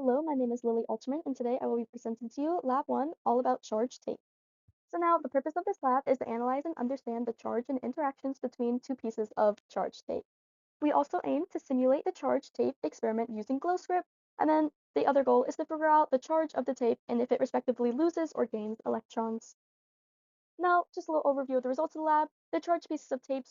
Hello, my name is Lily Alterman, and today I will be presenting to you Lab 1, all about charge tape. So now, the purpose of this lab is to analyze and understand the charge and interactions between two pieces of charge tape. We also aim to simulate the charge tape experiment using glow script, and then the other goal is to figure out the charge of the tape and if it respectively loses or gains electrons. Now, just a little overview of the results of the lab. The charged pieces of tape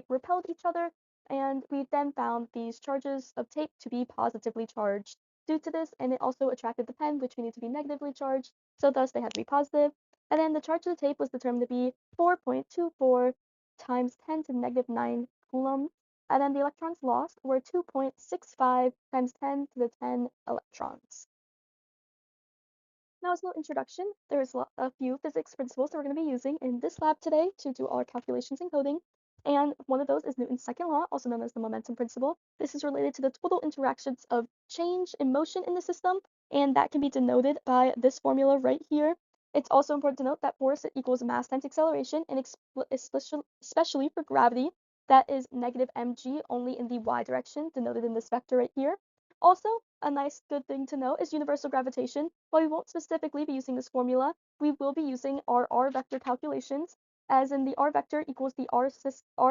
repelled each other, and we then found these charges of tape to be positively charged. Due to this, and it also attracted the pen, which we need to be negatively charged, so thus they had to be positive. And then the charge of the tape was determined to be 4.24 times 10 to the negative 9 coulombs, and then the electrons lost were 2.65 times 10 to the 10 electrons. Now, as a little introduction, there's a few physics principles that we're going to be using in this lab today to do our calculations and coding. And one of those is Newton's second law, also known as the momentum principle. This is related to the total interactions of change in motion in the system, and that can be denoted by this formula right here. It's also important to note that force equals mass times acceleration, and especially for gravity, that is negative mg only in the y direction, denoted in this vector right here. Also, a nice good thing to know is universal gravitation. While we won't specifically be using this formula, we will be using our r vector calculations, as in the r vector equals the r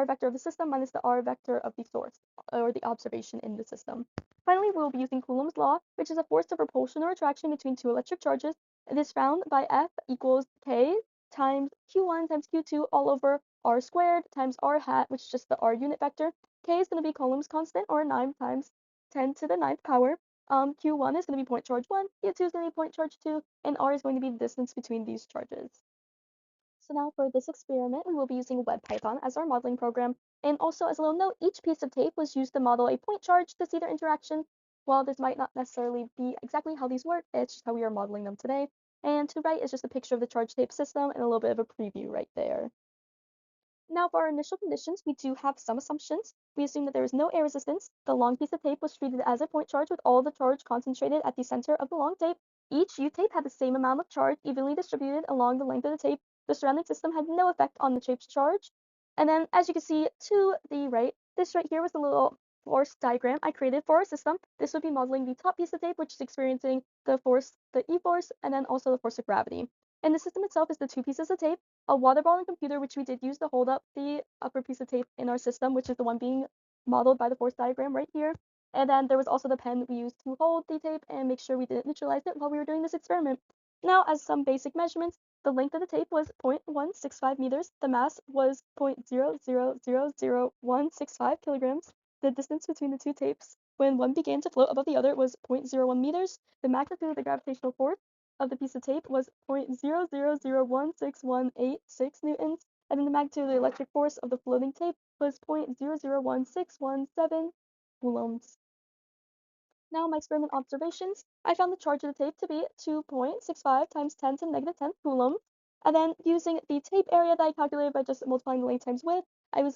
vector of the system minus the r vector of the source, or the observation in the system. Finally, we'll be using Coulomb's law, which is a force of repulsion or attraction between two electric charges. It is found by F equals k times q1 times q2 all over r squared times r hat, which is just the r unit vector. K is going to be Coulomb's constant, or 9 times 10 to the ninth power. Q1 is going to be point charge 1, Q2 is going to be point charge 2, and R is going to be the distance between these charges. So now for this experiment, we will be using WebPython as our modeling program. And also, as a little note, each piece of tape was used to model a point charge to see their interaction. While this might not necessarily be exactly how these work, it's just how we are modeling them today. And to right is just a picture of the charge tape system and a little bit of a preview right there. Now, for our initial conditions, we do have some assumptions. We assume that there is no air resistance. The long piece of tape was treated as a point charge with all the charge concentrated at the center of the long tape. Each U-tape had the same amount of charge evenly distributed along the length of the tape. The surrounding system had no effect on the tape's charge. And then, as you can see to the right, this right here was the little force diagram I created for our system. This would be modeling the top piece of tape, which is experiencing the force, the E force, and then also the force of gravity. And the system itself is the two pieces of tape, a water ball and computer, which we did use to hold up the upper piece of tape in our system, which is the one being modeled by the force diagram right here. And then there was also the pen we used to hold the tape and make sure we didn't neutralize it while we were doing this experiment. Now, as some basic measurements, the length of the tape was 0.165 meters, the mass was 0.000165 kilograms, the distance between the two tapes when one began to float above the other was 0.01 meters, the magnitude of the gravitational force of the piece of tape was 0.00016186 newtons, and then the magnitude of the electric force of the floating tape was 0.001617 coulombs. Now, my experiment observations, I found the charge of the tape to be 2.65 times 10 to the negative 10 coulombs, and then using the tape area that I calculated by just multiplying the length times width, and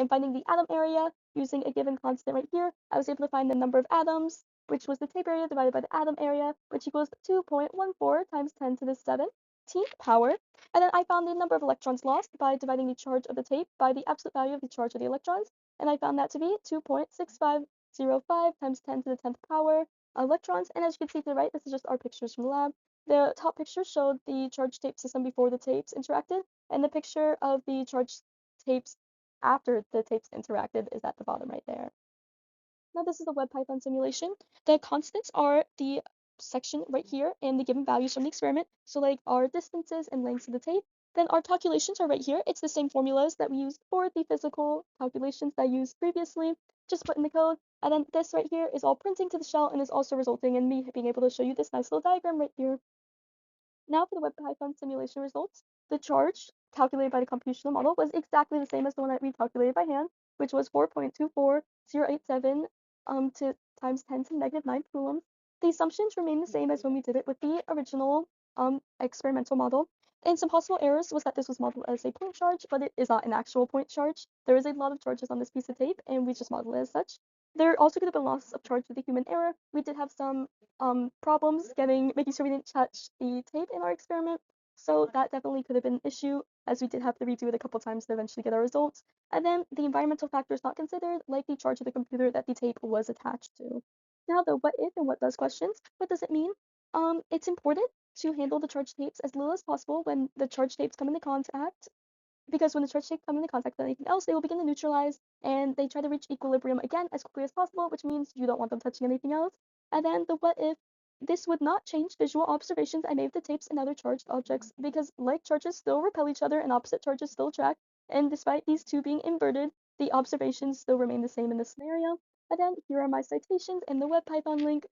finding the atom area using a given constant right here, I was able to find the number of atoms, which was the tape area divided by the atom area, which equals 2.14 times 10 to the 17th power. And then I found the number of electrons lost by dividing the charge of the tape by the absolute value of the charge of the electrons, and I found that to be 2.6505 times 10 to the 10th power electrons. And as you can see to the right, this is just our pictures from the lab. The top picture showed the charge tape system before the tapes interacted, and the picture of the charge tapes after the tapes interacted is at the bottom right there. Now this is the WebPython simulation. The constants are the section right here and the given values from the experiment. So like our distances and lengths of the tape. Then our calculations are right here. It's the same formulas that we used for the physical calculations that I used previously, just put in the code. And then this right here is all printing to the shell and is also resulting in me being able to show you this nice little diagram right here. Now for the WebPython simulation results, the charge calculated by the computational model was exactly the same as the one that we calculated by hand, which was 4.24087 to times 10 to the negative 9 coulombs. The assumptions remain the same as when we did it with the original experimental model. And some possible errors was that this was modeled as a point charge, but it is not an actual point charge. There is a lot of charges on this piece of tape, and we just modeled it as such. There also could have been loss of charge with the human error. We did have some problems making sure we didn't touch the tape in our experiment. So that definitely could have been an issue, as we did have to redo it a couple times to eventually get our results. And then the environmental factors not considered, like the charge of the computer that the tape was attached to. Now, the what if and what does questions, what does it mean? It's important to handle the charge tapes as little as possible when the charge tapes come into contact, because when the charge tapes come into contact with anything else, they will begin to neutralize and they try to reach equilibrium again as quickly as possible, which means you don't want them touching anything else. And then the what if, this would not change visual observations I made of the tapes and other charged objects because like charges still repel each other and opposite charges still attract, and despite these two being inverted, the observations still remain the same in this scenario. And then here are my citations and the web Python link